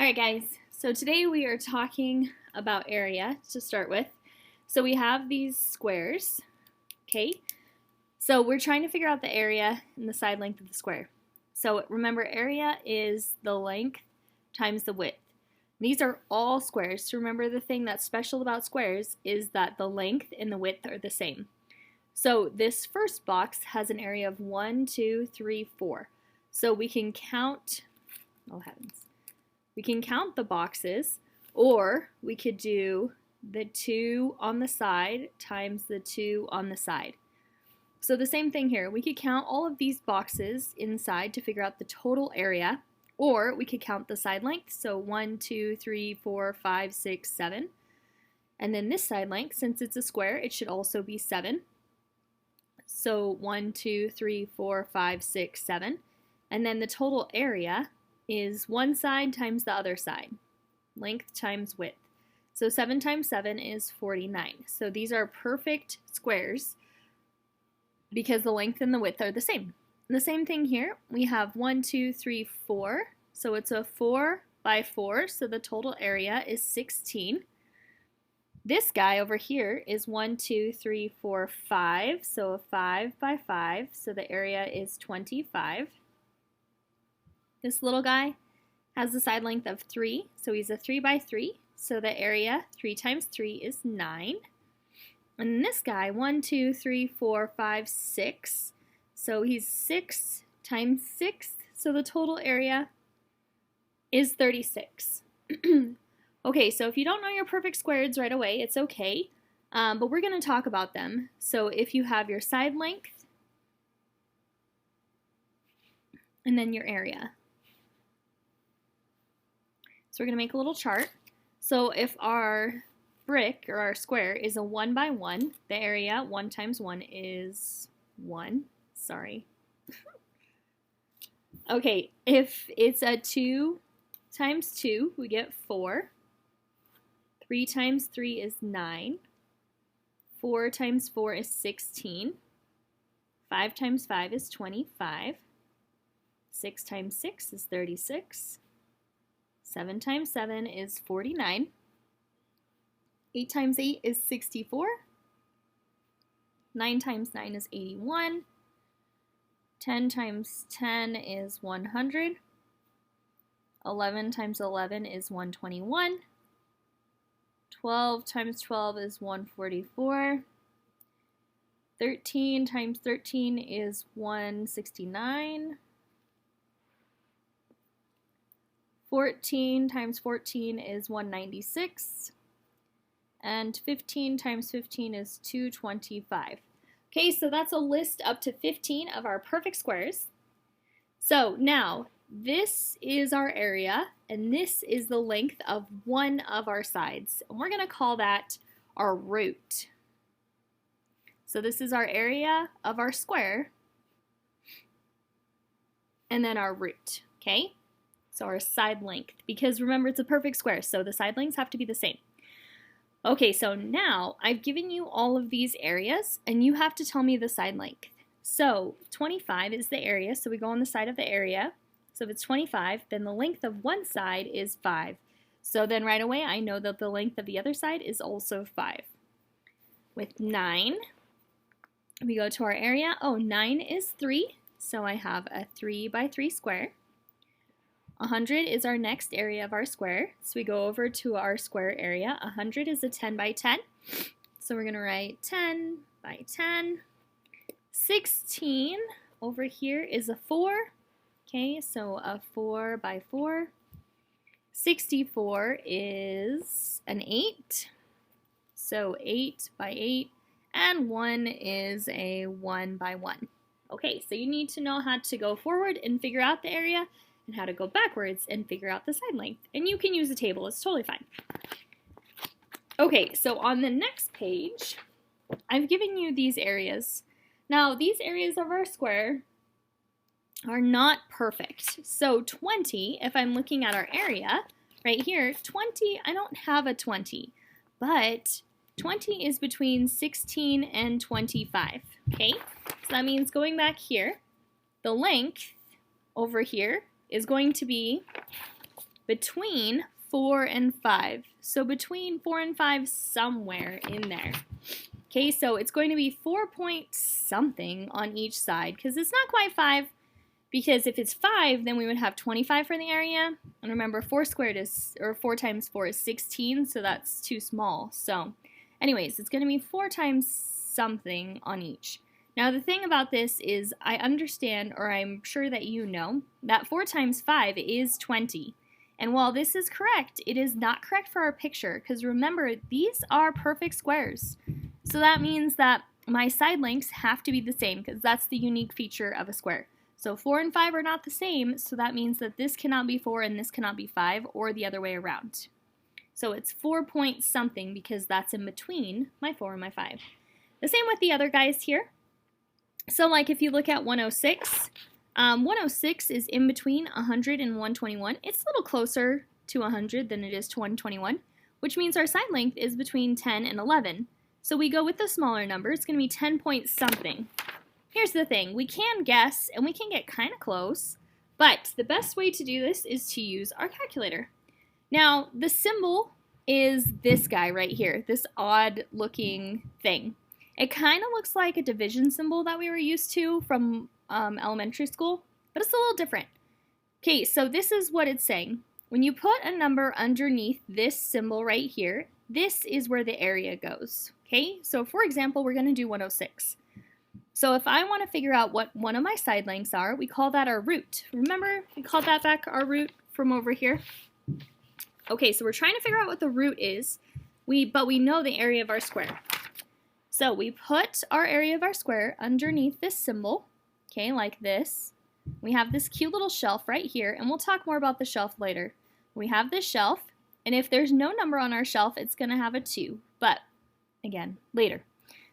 Alright guys, so today we are talking about area to start with. So we have these squares, okay? So we're trying to figure out the area and the side length of the square. So remember, area is the length times the width. These are all squares. So remember, the thing that's special about squares is that the length and the width are the same. So this first box has an area of 1, 2, 3, 4. So we can count, oh heavens. We can count the boxes, or we could do the 2 on the side times the 2 on the side. So the same thing here. We could count all of these boxes inside to figure out the total area, or we could count the side length. So 1, 2, 3, 4, 5, 6, 7. And then this side length, since it's a square, it should also be 7. So 1, 2, 3, 4, 5, 6, 7. And then the total area is one side times the other side, length times width. So 7 times 7 is 49. So these are perfect squares because the length and the width are the same. And the same thing here, we have 1, 2, 3, 4. So it's a 4 by 4, so the total area is 16. This guy over here is 1, 2, 3, 4, 5. So a 5 by 5, so the area is 25. This little guy has the side length of 3, so he's a 3 by 3, so the area 3 times 3 is 9. And this guy, 1, 2, 3, 4, 5, 6, so he's 6 times 6, so the total area is 36. Okay, so if you don't know your perfect squares right away, it's okay, but we're going to talk about them. So if you have your side length and then your area. So we're going to make a little chart. So if our brick or our square is a 1 by 1, the area 1 times 1 is 1. Sorry. Okay, if it's a 2 times 2, we get 4. 3 times 3 is 9. 4 times 4 is 16. 5 times 5 is 25. 6 times 6 is 36. 7 times 7 is 49. 8 times 8 is 64. 9 times 9 is 81. 10 times 10 is 100. 11 times 11 is 121. 12 times 12 is 144. 13 times 13 is 169. 14 times 14 is 196, and 15 times 15 is 225. Okay, so that's a list up to 15 of our perfect squares. So now, this is our area, and this is the length of one of our sides. And we're going to call that our root. So this is our area of our square, and then our root, okay? So our side length, because remember, it's a perfect square, so the side lengths have to be the same. Okay, so now I've given you all of these areas, and you have to tell me the side length. So 25 is the area, so we go on the side of the area. So if it's 25, then the length of one side is 5. So then right away I know that the length of the other side is also 5. With 9, we go to our area. Oh, 9 is 3, so I have a 3 by 3 square. 100 is our next area of our square, so we go over to our square area. 100 is a 10 by 10, so we're going to write 10 by 10. 16 over here is a 4, okay, so a 4 by 4. 64 is an 8, so 8 by 8, and 1 is a 1 by 1. Okay, so you need to know how to go forward and figure out the area, and how to go backwards and figure out the side length. And you can use a table, it's totally fine. Okay, so on the next page, I've given you these areas. Now, these areas of our square are not perfect. So 20, if I'm looking at our area, right here, 20, I don't have a 20, but 20 is between 16 and 25, okay? So that means going back here, the length over here is going to be between 4 and 5. So between 4 and 5, somewhere in there. Okay, so it's going to be 4 point something on each side, because it's not quite 5, because if it's 5, then we would have 25 for the area. And remember, 4 squared is, or 4 times 4 is 16, so that's too small. So anyways, it's going to be 4 times something on each. Now the thing about this is I understand, or I'm sure that you know, that 4 times 5 is 20. And while this is correct, it is not correct for our picture, because remember, these are perfect squares. So that means that my side lengths have to be the same, because that's the unique feature of a square. So 4 and 5 are not the same, so that means that this cannot be 4 and this cannot be 5, or the other way around. So it's 4 point something because that's in between my 4 and my 5. The same with the other guys here. So like if you look at 106, 106 is in between 100 and 121. It's a little closer to 100 than it is to 121, which means our side length is between 10 and 11. So we go with the smaller number. It's going to be 10 point something. Here's the thing. We can guess, and we can get kind of close, but the best way to do this is to use our calculator. Now, the symbol is this guy right here, this odd looking thing. It kind of looks like a division symbol that we were used to from elementary school, but it's a little different. Okay, so this is what it's saying. When you put a number underneath this symbol right here, this is where the area goes. Okay, so for example, we're going to do 106. So if I want to figure out what one of my side lengths are, we call that our root. Remember, we called that back our root from over here? Okay, so we're trying to figure out what the root is, but we know the area of our square. So we put our area of our square underneath this symbol, okay, like this. We have this cute little shelf right here, and we'll talk more about the shelf later. We have this shelf, and if there's no number on our shelf, it's going to have a 2, but again, later.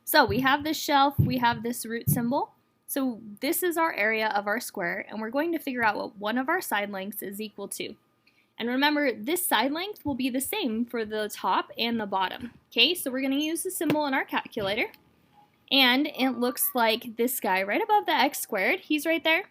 So we have this shelf, we have this root symbol. So this is our area of our square, and we're going to figure out what one of our side lengths is equal to. And remember, this side length will be the same for the top and the bottom. Okay, so we're going to use the symbol in our calculator. And it looks like this guy right above the x squared. He's right there.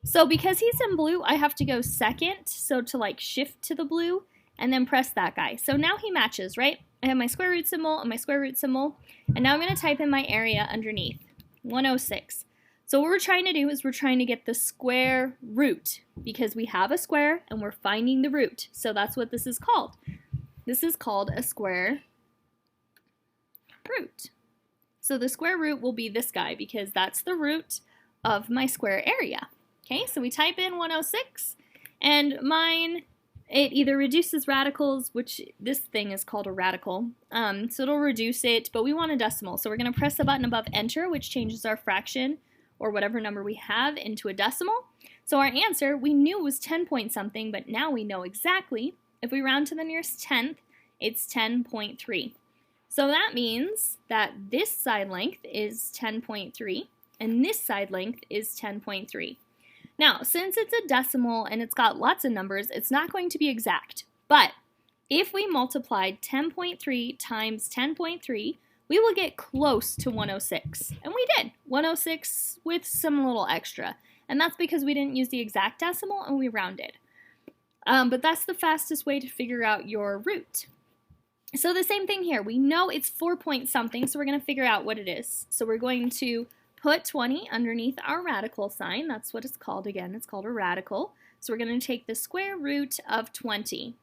So because he's in blue, I have to go second. So to like shift to the blue and then press that guy. So now he matches, right? I have my square root symbol and my square root symbol. And now I'm going to type in my area underneath, 106. So what we're trying to do is we're trying to get the square root because we have a square and we're finding the root. So that's what this is called. This is called a square root. So the square root will be this guy because that's the root of my square area. Okay, so we type in 106 and mine, it either reduces radicals, which this thing is called a radical, so it'll reduce it, but we want a decimal. So we're going to press the button above enter, which changes our fraction or whatever number we have into a decimal. So our answer, we knew was 10 point something, but now we know exactly. If we round to the nearest tenth, it's 10.3. So that means that this side length is 10.3 and this side length is 10.3. Now, since it's a decimal and it's got lots of numbers, it's not going to be exact. But if we multiplied 10.3 times 10.3, we will get close to 106. And we did, 106 with some little extra. And that's because we didn't use the exact decimal and we rounded. But that's the fastest way to figure out your root. So the same thing here. We know it's 4 point something, so we're going to figure out what it is. So we're going to put 20 underneath our radical sign. That's what it's called again. It's called a radical. So we're going to take the square root of 20.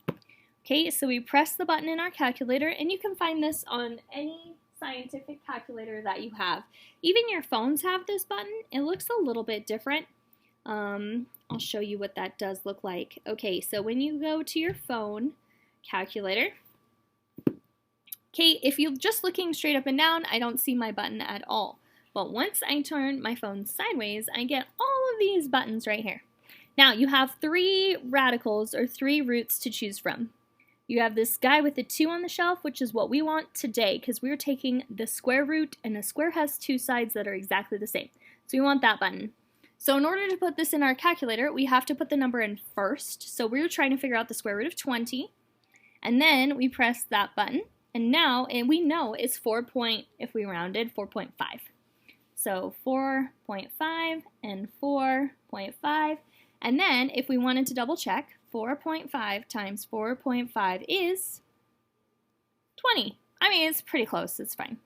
Okay, so we press the button in our calculator, and you can find this on any scientific calculator that you have. Even your phones have this button. It looks a little bit different. I'll show you what that does look like. Okay, so when you go to your phone calculator, okay, if you're just looking straight up and down, I don't see my button at all. But once I turn my phone sideways, I get all of these buttons right here. Now, you have 3 radicals or 3 roots to choose from. You have this guy with the 2 on the shelf, which is what we want today because we're taking the square root, and a square has 2 sides that are exactly the same. So we want that button. So in order to put this in our calculator, we have to put the number in first. So we're trying to figure out the square root of 20. And then we press that button. And now, we know it's 4 point, if we rounded, 4.5. So 4.5 and 4.5. And then if we wanted to double check, 4.5 times 4.5 is 20. I mean, it's pretty close. It's fine.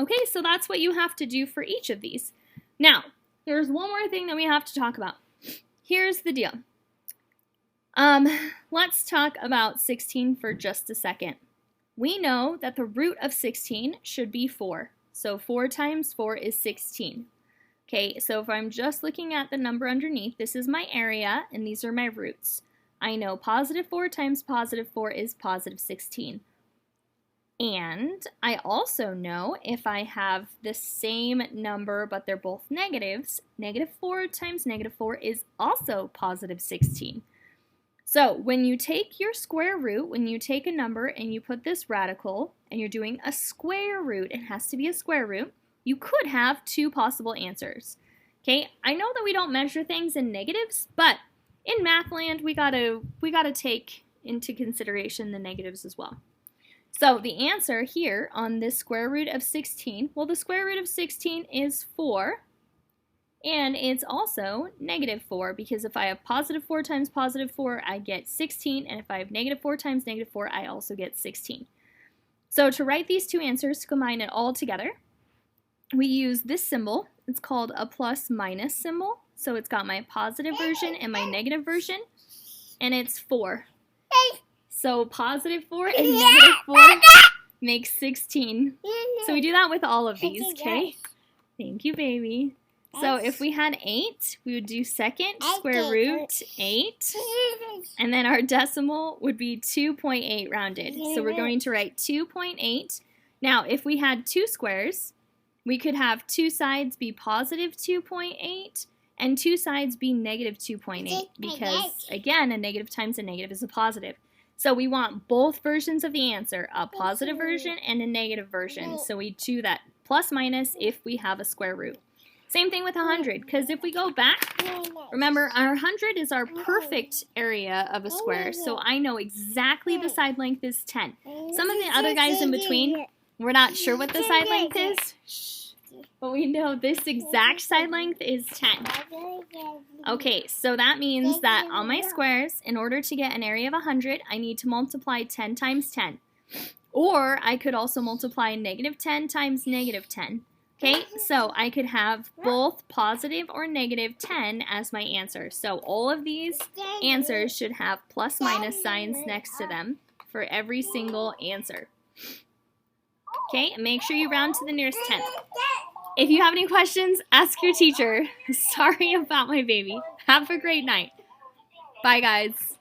Okay, so that's what you have to do for each of these. Now, there's one more thing that we have to talk about. Here's the deal. Let's talk about 16 for just a second. We know that the root of 16 should be 4. So 4 times 4 is 16. Okay, so if I'm just looking at the number underneath, this is my area, and these are my roots. I know positive 4 times positive 4 is positive 16. And I also know if I have the same number, but they're both negatives, negative 4 times negative 4 is also positive 16. So when you take your square root, when you take a number and you put this radical, and you're doing a square root, it has to be a square root, you could have 2 possible answers. Okay, I know that we don't measure things in negatives, but in math land, we gotta take into consideration the negatives as well. So the answer here on this square root of 16, well, the square root of 16 is 4, and it's also negative 4, because if I have positive 4 times positive 4, I get 16, and if I have negative 4 times negative 4, I also get 16. So to write these 2 answers, to combine it all together, we use this symbol. It's called a plus minus symbol. So it's got my positive version and my negative version, and it's 4. So positive 4 and negative 4 makes 16. So we do that with all of these, okay? Thank you, baby. So if we had 8, we would do second square root 8, and then our decimal would be 2.8 rounded. So we're going to write 2.8. Now, if we had 2 squares, we could have 2 sides be positive 2.8 and 2 sides be negative 2.8 because, again, a negative times a negative is a positive. So we want both versions of the answer, a positive version and a negative version. So we do that plus minus if we have a square root. Same thing with 100, because if we go back, remember our 100 is our perfect area of a square, so I know exactly the side length is 10. Some of the other guys in between, we're not sure what the side length is, but we know this exact side length is 10. Okay, so that means that on my squares, in order to get an area of 100, I need to multiply 10 times 10. Or I could also multiply negative 10 times negative 10. Okay, so I could have both positive or negative 10 as my answer. So all of these answers should have plus minus signs next to them for every single answer. Okay, and make sure you round to the nearest 10th. If you have any questions, ask your teacher. Sorry about my baby. Have a great night. Bye, guys.